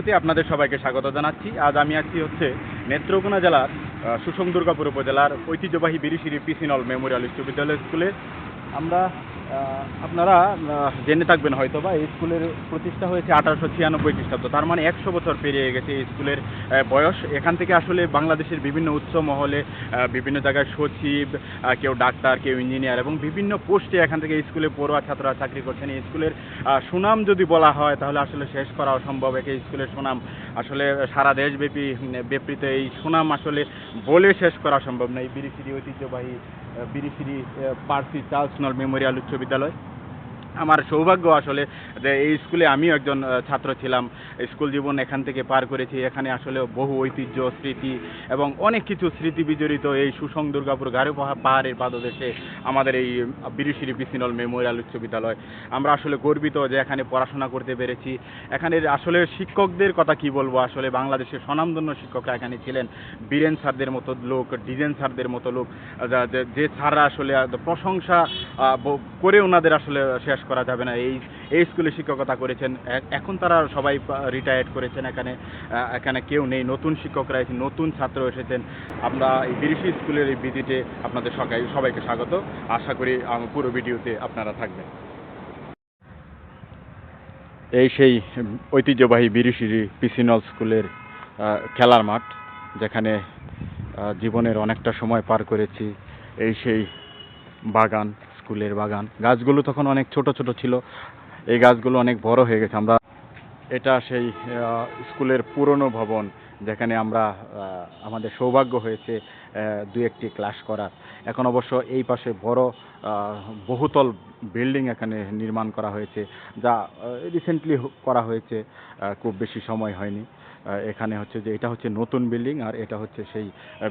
ভিডিওতে আপনাদের সবাইকে স্বাগত জানাচ্ছি। আজ আমি আছি নেত্রকোনা জেলার সুষম দুর্গাপুর উপজেলার ঐতিহ্যবাহী বিরিশিরি পিসিনল মেমোরিয়াল উচ্চ বিদ্যালয় স্কুলে। আমরা আপনারা জেনে থাকবেন হয়তো বা এই স্কুলের প্রতিষ্ঠা হয়েছে 1896 খ্রিস্টাব্দ, তার মানে 100 বছর পেরিয়ে গেছে এই স্কুলের বয়স। এখান থেকে আসলে বাংলাদেশের বিভিন্ন উচ্চ মহলে বিভিন্ন জায়গায় সচিব, কেউ ডাক্তার, কেউ ইঞ্জিনিয়ার এবং বিভিন্ন পোস্টে এখান থেকে এই স্কুলে পড়ুয়া ছাত্ররা চাকরি করছেন। এই স্কুলের সুনাম যদি বলা হয় তাহলে আসলে শেষ করা অসম্ভব। এই স্কুলের সুনাম আসলে সারা দেশব্যাপী ব্যাপৃত। এই সুনাম আসলে বলে শেষ করা সম্ভব না। এই বিরিশিরি ঐতিহ্যবাহী বিরিশিরি পার্সি চার্লস নল মেমোরিয়াল উচ্চ বিদ্যালয়। আমার সৌভাগ্য আসলে যে এই স্কুলে আমিও একজন ছাত্র ছিলাম। স্কুল জীবন এখান থেকে পার করেছি। এখানে আসলে বহু ঐতিহ্য, স্মৃতি এবং অনেক কিছু স্মৃতি বিজড়িত এই সুষম দুর্গাপুর গারো পাহাড়ের পাদদেশে আমাদের এই বিরিশিরি পিসিনল মেমোরিয়াল উচ্চ বিদ্যালয়। আমরা আসলে গর্বিত যে এখানে পড়াশোনা করতে পেরেছি। এখানের আসলে শিক্ষকদের কথা কি বলবো, আসলে বাংলাদেশের স্বনামধন্য শিক্ষকরা এখানে ছিলেন। বীরেন স্যারদের মতো লোক, ডিজেন স্যারদের মতো লোক, যে স্যাররা আসলে প্রশংসা করে ওনাদের আসলে শেষ করা যাবে না। এই স্কুলে শিক্ষকতা করেছেন। এখন তারা সবাই রিটায়ার্ড করেছেন। এখানে কেউ নেই, নতুন শিক্ষকরা এসেছেন, নতুন ছাত্র এসেছেন। আমরা এই বিরিশি স্কুলের এই ভিজিটে আপনাদের সবাইকে স্বাগত। আশা করি পুরো ভিডিওতে আপনারা থাকবেন। এই সেই ঐতিহ্যবাহী বিরিশিরি পিসিনল স্কুলের খেলার মাঠ, যেখানে জীবনের অনেকটা সময় পার করেছি। এই সেই বাগান, স্কুলের বাগান। গাছগুলো তখন অনেক ছোট ছোট ছিল, এই গাছগুলো অনেক বড় হয়ে গেছে। এটা সেই স্কুলের পুরনো ভবন, যেখানে আমাদের সৌভাগ্য হয়েছে দু একটি ক্লাস করার। এখন অবশ্য এই পাশে বড় বহুতল বিল্ডিং এখানে নির্মাণ করা হয়েছে, যা রিসেন্টলি করা হয়েছে, খুব বেশি সময় হয়নি। এখানে যে এটা নতুন বিল্ডিং, আর এটা সেই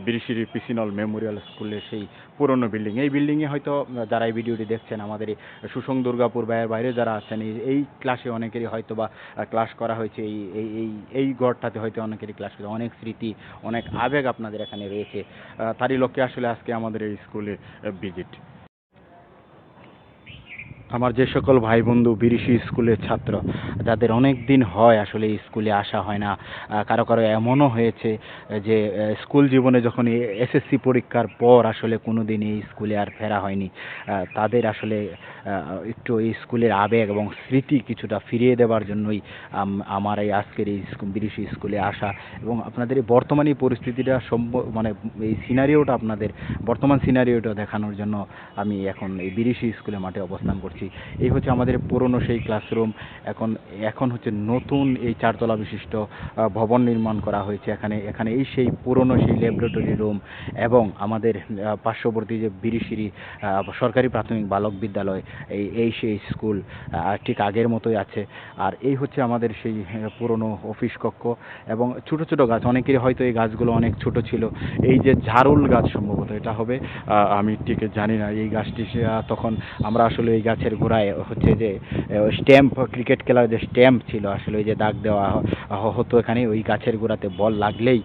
বিরিশিরি পিসিনল মেমোরিয়াল স্কুলের সেই পুরনো বিল্ডিং। এই বিল্ডিংয়ে হয়তো যারা এই ভিডিওটি দেখছেন, আমাদের এই সুষম দুর্গাপুর বাইরে যারা আছেন, এই ক্লাসে অনেকেরই হয়তো বা ক্লাস করা হয়েছে। এই ঘরটাতে হয়তো অনেকেরই ক্লাস করেছে। অনেক স্মৃতি, অনেক আবেগ আপনাদের এখানে রয়েছে। তারই লক্ষ্যে আসলে আজকে আমাদের এই স্কুলে ভিজিট। আমার যে সকল ভাই বন্ধু বিরিশি স্কুলের ছাত্র, যাদের অনেক দিন হয় আসলে এই স্কুলে আসা হয় না, কারো কারো এমনও হয়েছে যে স্কুল জীবনে যখন এসএসসি পরীক্ষার পর আসলে কোনো দিন এই স্কুলে আর ফেরা হয়নি, তাদের আসলে একটু এই স্কুলের আবেগ এবং স্মৃতি কিছুটা ফিরিয়ে দেওয়ার জন্যই আমার এই আজকের এই বিরিশি স্কুলে আসা, এবং আপনাদের এই বর্তমানে পরিস্থিতিটা মানে এই সিনারিওটা, আপনাদের বর্তমান সিনারিওটা দেখানোর জন্য আমি এখন এই বিরিশি স্কুলের মাঠে অবস্থান করছি। এই আমাদের পুরনো সেই ক্লাসরুম। এখন নতুন এই 4 তলা বিশিষ্ট ভবন নির্মাণ করা হয়েছে। এখানে এই সেই পুরনো সেই ল্যাবরেটরি রুম, এবং আমাদের পার্শ্ববর্তী যে বিরিশিরি সরকারি প্রাথমিক বালক বিদ্যালয়, এই সেই স্কুল ঠিক আগের মতোই আছে। আর এই আমাদের সেই পুরনো অফিস কক্ষ, এবং ছোট ছোট গাছ। অনেকেরই হয়তো এই গাছগুলো অনেক ছোট ছিল। এই যে ঝাড়ুল গাছ সম্ভবত এটা হবে, আমি ঠিক জানি না। এই গাছটি তখন আমরা আসলে এই গাছের গোড়ায় যে স্ট্যাম্প, ক্রিকেট খেলার যে স্ট্যাম্প ছিল, আসলে ওই যে দাগ দেওয়া হতো এখানে, ওই গাছের গোড়াতে বল লাগলেই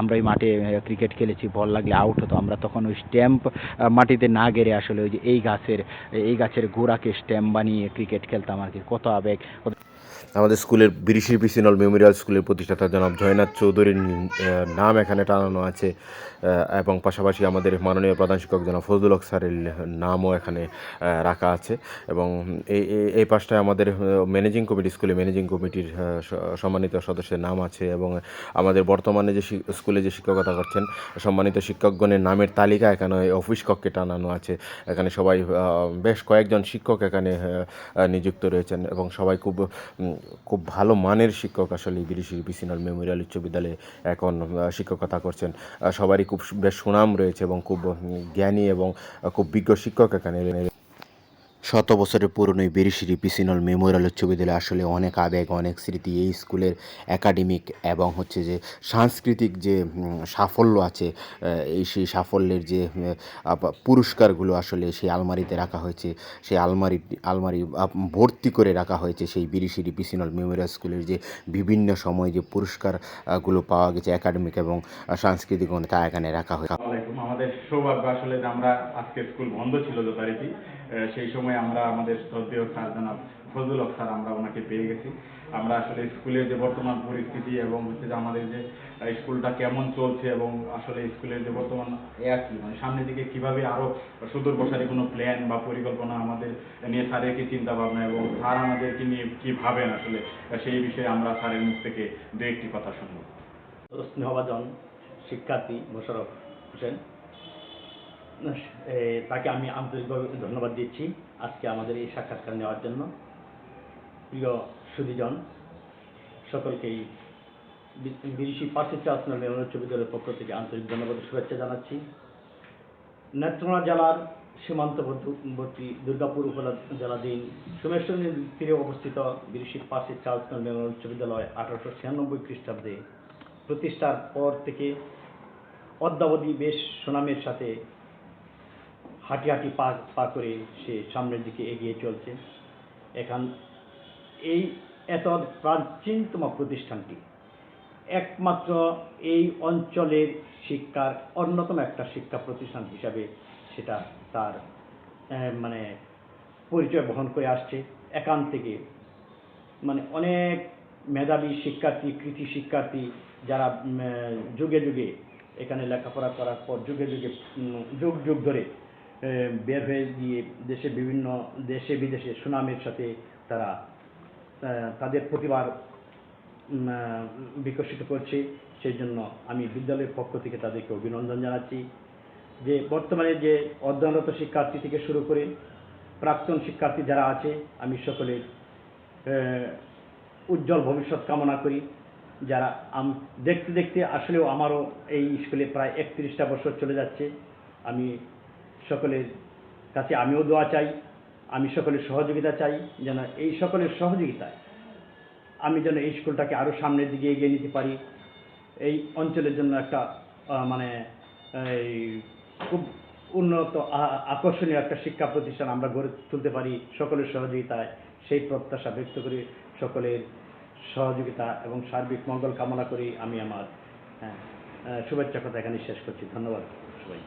আমরা এই মাঠে ক্রিকেট খেলেছি, বল লাগলে আউট হতো। আমরা তখন ওই স্ট্যাম্প মাটিতে না গেড়ে আসলে ওই যে এই গাছের গোড়াকে স্ট্যাম্প বানিয়ে ক্রিকেট খেলতাম আর কি। কত আবেগ। আমাদের স্কুলের বিরিশিরি পিসিনল মেমোরিয়াল স্কুলের প্রতিষ্ঠাতা জনাব জয়নাথ চৌধুরীর নাম এখানে টানানো আছে, এবং পাশাপাশি আমাদের মাননীয় প্রধান শিক্ষক জনাব ফজলুল হক স্যারের নামও এখানে রাখা আছে। এবং এই পাশটায় আমাদের স্কুলের ম্যানেজিং কমিটির সম্মানিত সদস্যের নাম আছে, এবং আমাদের বর্তমানে যে স্কুলে যে শিক্ষকতা করছেন সম্মানিত শিক্ষকগণের নামের তালিকা এখানে অফিস কক্ষে টানানো আছে। এখানে সবাই বেশ কয়েকজন শিক্ষক এখানে নিযুক্ত রয়েছেন, এবং সবাই খুব ভালো মানের শিক্ষক আসলে বিরিশিরি পিসিনল মেমোরিয়াল উচ্চ বিদ্যালয়ে এখন শিক্ষকতা করছেন। সবারই খুব বেশ সুনাম রয়েছে, এবং খুব জ্ঞানী এবং খুব বিজ্ঞ শিক্ষক এখানে। শত বছরের পুরনো এই বিরিশিরি পিসিনল মেমোরিয়াল উচ্চ বিদ্যালয়ে আসলে অনেক আবেগ, অনেক স্মৃতি। এই স্কুলের একাডেমিক এবং যে সাংস্কৃতিক যে সাফল্য আছে, সেই সাফল্যের যে পুরস্কারগুলো আসলে সেই আলমারিতে রাখা হয়েছে। সেই আলমারি ভর্তি করে রাখা হয়েছে সেই বিরিশিরি পিসিনল মেমোরিয়াল স্কুলের যে বিভিন্ন সময় যে পুরস্কারগুলো পাওয়া গেছে একাডেমিক এবং সাংস্কৃতিক, তা এখানে রাখা হয়েছে। আমাদের সৌভাগ্য আসলে যে আমরা আজকে স্কুল বন্ধ ছিল যথারীতি, সেই সময় আমরা আমাদের শ্রদ্ধেয় স্যার জনাব ফজলুল হক স্যার, আমরা ওনাকে পেয়ে গেছি। আমরা আসলে স্কুলের যে বর্তমান পরিস্থিতি এবং হচ্ছে যে আমাদের যে স্কুলটা কেমন চলছে এবং আসলে স্কুলের যে বর্তমান কি মানে সামনের দিকে কিভাবে আরো সুদূর প্রসারী কোনো প্ল্যান বা পরিকল্পনা আমাদের নিয়ে স্যারের কি চিন্তা ভাবনা এবং স্যার আমাদেরকে নিয়ে কি ভাবেন আসলে সেই বিষয়ে আমরা স্যারের মুখ থেকে দু একটি কথা শুনবো। স্নেহভাজন শিক্ষার্থী মোশাররফ হোসেন, তাকে আমি আন্তরিকভাবে ধন্যবাদ দিচ্ছি আজকে আমাদের এই সাক্ষাৎকার নেওয়ার জন্য। প্রিয় সুধীজন, সকলকেই বিদেশি ফার্সি চার্চ মেমোরিয়াল উচ্চ বিদ্যালয়ের পক্ষ থেকে আন্তরিক ধন্যবাদ ও শুভেচ্ছা জানাচ্ছি। নেত্রকোনা জেলার সীমান্তবর্তী দুর্গাপুর উপজেলাধীন সোমেশ্বরী তীরে অবস্থিত বিদেশি ফার্সি চার্চ মেমোরিয়াল উচ্চ বিদ্যালয় 1896 খ্রিস্টাব্দে প্রতিষ্ঠার পর থেকে অদ্যাবধি বেশ সুনামের সাথে হাঁটি হাঁটি পা করে সে সামনের দিকে এগিয়ে চলছে। এই এত প্রাচীনতম প্রতিষ্ঠানটি একমাত্র এই অঞ্চলের শিক্ষার অন্যতম একটা শিক্ষা প্রতিষ্ঠান হিসাবে সেটা তার মানে পরিচয় বহন করে আসছে। এখান থেকে মানে অনেক মেধাবী শিক্ষার্থী, কৃতি শিক্ষার্থী যারা যুগে যুগে এখানে লেখাপড়া করার পর যুগে যুগে যুগ যুগ ধরে বের হয়ে গিয়ে বিভিন্ন দেশে বিদেশে সুনামের সাথে তারা তাদের প্রতিভার বিকশিত করছে। সেই জন্য আমি বিদ্যালয়ের পক্ষ থেকে তাদেরকে অভিনন্দন জানাচ্ছি যে বর্তমানে যে অধ্যয়নরত শিক্ষার্থী থেকে শুরু করে প্রাক্তন শিক্ষার্থী যারা আছে, আমি সকলের উজ্জ্বল ভবিষ্যৎ কামনা করি। যারা দেখতে দেখতে আসলেও আমারও এই স্কুলে প্রায় 31টা বছর চলে যাচ্ছে। আমি সকলের কাছে আমিও দোয়া চাই, আমি সকলের সহযোগিতা চাই, যেন এই সকলের সহযোগিতায় আমি যেন এই স্কুলটাকে আরও সামনের দিকে এগিয়ে নিতে পারি। এই অঞ্চলের জন্য একটা মানে এই খুব উন্নত আকর্ষণীয় একটা শিক্ষা প্রতিষ্ঠান আমরা গড়ে তুলতে পারি সকলের সহযোগিতায়। সেই প্রত্যাশা ব্যক্ত করি, সকলের সহযোগিতা এবং সার্বিক মঙ্গল কামনা করি আমি আমার শুভেচ্ছা কথা এখানে শেষ করছি। ধন্যবাদ সবাই।